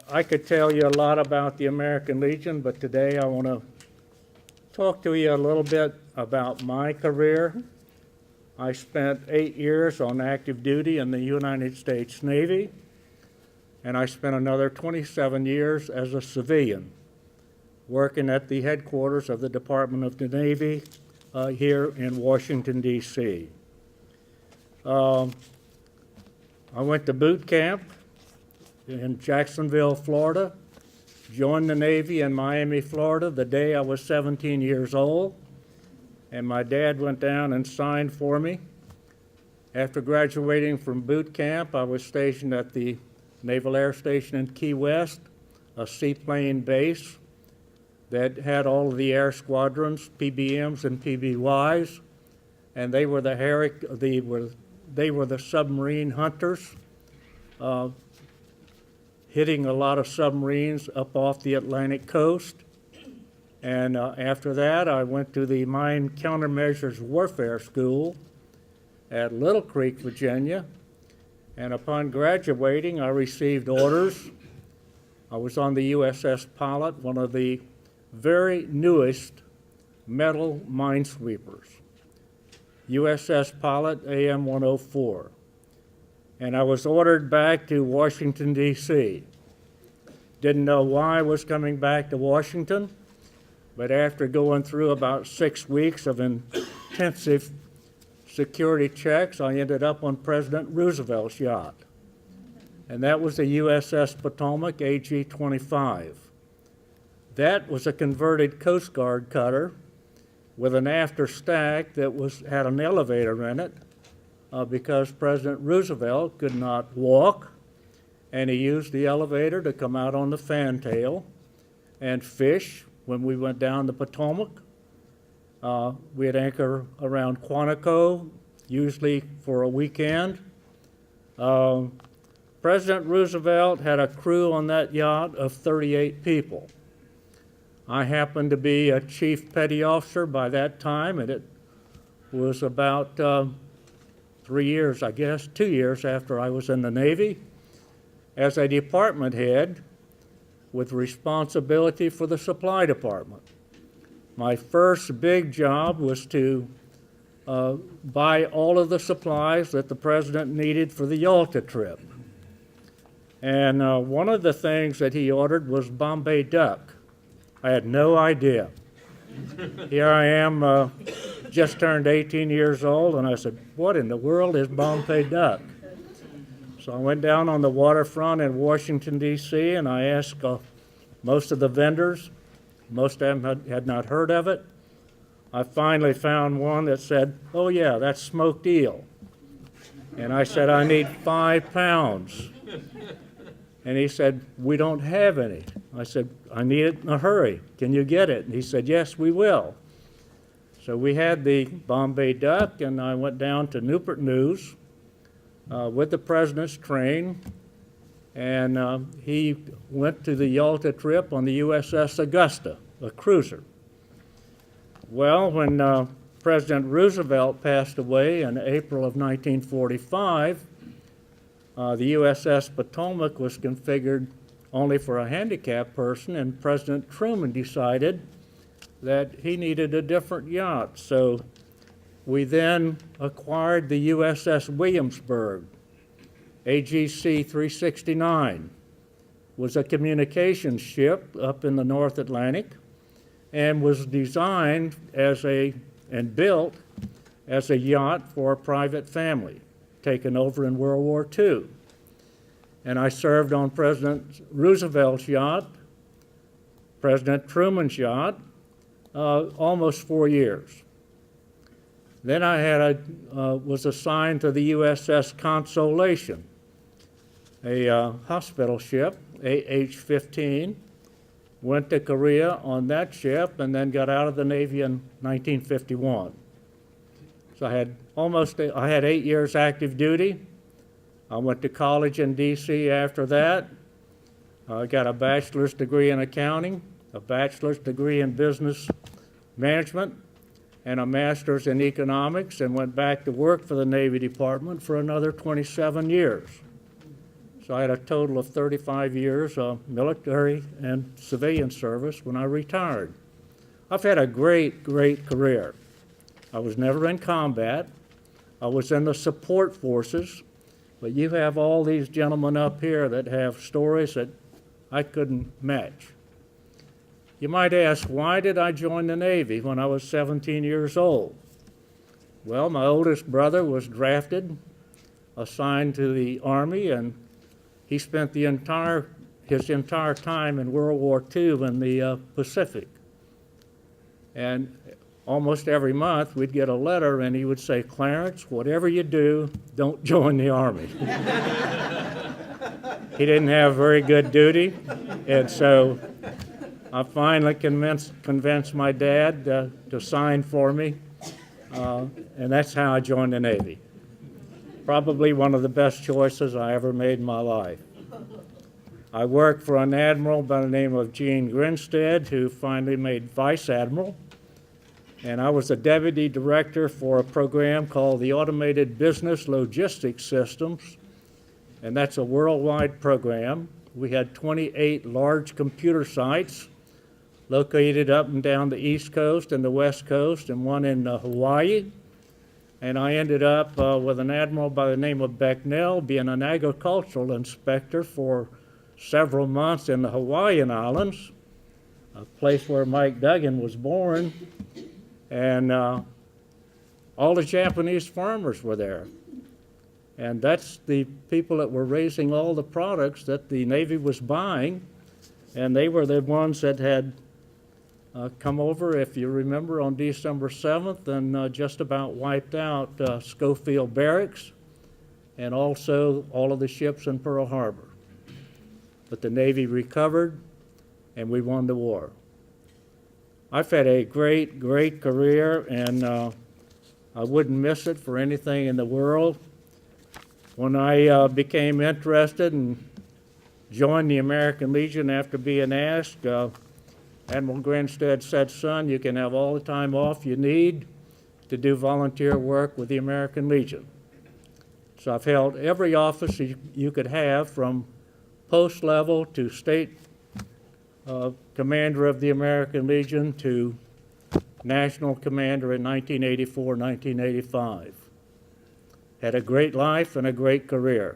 I could tell you a lot about the American Legion, but today I want to talk to you a little bit about my career. I spent 8 years on active duty in the United States Navy, and I spent another 27 years as a civilian, working at the headquarters of the Department of the Navy here in Washington, D.C. I went to boot camp in Jacksonville, Florida, joined the Navy in Miami, Florida the day I was 17 years old, and my dad went down and signed for me. After graduating from boot camp, I was stationed at the Naval Air Station in Key West, a seaplane base that had all of the air squadrons, PBMs and PBYs, and they were the submarine hunters, hitting a lot of submarines up off the Atlantic coast. And after that, I went to the Mine Countermeasures Warfare School at Little Creek, Virginia. And upon graduating, I received orders. I was on the USS Pilot, one of the very newest metal minesweepers, USS Pilot AM 104. And I was ordered back to Washington, D.C. Didn't know why I was coming back to Washington, but after going through about 6 weeks of intensive security checks, I ended up on President Roosevelt's yacht. And that was the USS Potomac AG-25. That was a converted Coast Guard cutter with an after stack that had an elevator in it because President Roosevelt could not walk, and he used the elevator to come out on the fantail and fish when we went down the Potomac. We'd anchor around Quantico, usually for a weekend. President Roosevelt had a crew on that yacht of 38 people. I happened to be a chief petty officer by that time, and it was about 3 years, I guess, 2 years after I was in the Navy, as a department head with responsibility for the supply department. My first big job was to buy all of the supplies that the president needed for the Yalta trip. And one of the things that he ordered was Bombay duck. I had no idea. Here I am, just turned 18 years old, and I said, what in the world is Bombay duck? So I went down on the waterfront in Washington, D.C., and I asked most of the vendors. Most of them had not heard of it. I finally found one that said, oh yeah, that's smoked eel. And I said, I need 5 pounds. And he said, we don't have any. I said, I need it in a hurry. Can you get it? And he said, yes, we will. So we had the Bombay duck, and I went down to Newport News with the president's train, and he went to the Yalta trip on the USS Augusta, a cruiser. Well, when President Roosevelt passed away in April of 1945, the USS Potomac was configured only for a handicapped person, and President Truman decided that he needed a different yacht. So we then acquired the USS Williamsburg, AGC 369, was a communications ship up in the North Atlantic and was designed and built as a yacht for a private family, taken over in World War II. And I served on President Roosevelt's yacht, President Truman's yacht, almost 4 years. Then I was assigned to the USS Consolation, a hospital ship, AH-15, went to Korea on that ship, and then got out of the Navy in 1951. So I had 8 years active duty. I went to college in D.C. after that. I got a bachelor's degree in accounting, a bachelor's degree in business management, and a master's in economics, and went back to work for the Navy Department for another 27 years. So I had a total of 35 years of military and civilian service when I retired. I've had a great, great career. I was never in combat. I was in the support forces, but you have all these gentlemen up here that have stories that I couldn't match. You might ask, why did I join the Navy when I was 17 years old? Well, my oldest brother was drafted, assigned to the Army, and he spent his entire time in World War II in the Pacific. And almost every month we'd get a letter and he would say, Clarence, whatever you do, don't join the Army. He didn't have very good duty, and so I finally convinced my dad to sign for me, and that's how I joined the Navy. Probably one of the best choices I ever made in my life. I worked for an admiral by the name of Gene Grinstead, who finally made vice admiral, and I was the deputy director for a program called the Automated Business Logistics Systems, and that's a worldwide program. We had 28 large computer sites located up and down the East Coast and the West Coast, and one in Hawaii. And I ended up with an admiral by the name of Becknell being an agricultural inspector for several months in the Hawaiian Islands, a place where Mike Duggan was born. And all the Japanese farmers were there. And that's the people that were raising all the products that the Navy was buying. And they were the ones that had come over, if you remember, on December 7th and just about wiped out Schofield Barracks and also all of the ships in Pearl Harbor. But the Navy recovered and we won the war. I've had a great, great career, and I wouldn't miss it for anything in the world. When I became interested and joined the American Legion after being asked, Admiral Grinstead said, son, you can have all the time off you need to do volunteer work with the American Legion. So I've held every office you could have, from post level to state commander of the American Legion to national commander in 1984, 1985. Had a great life and a great career.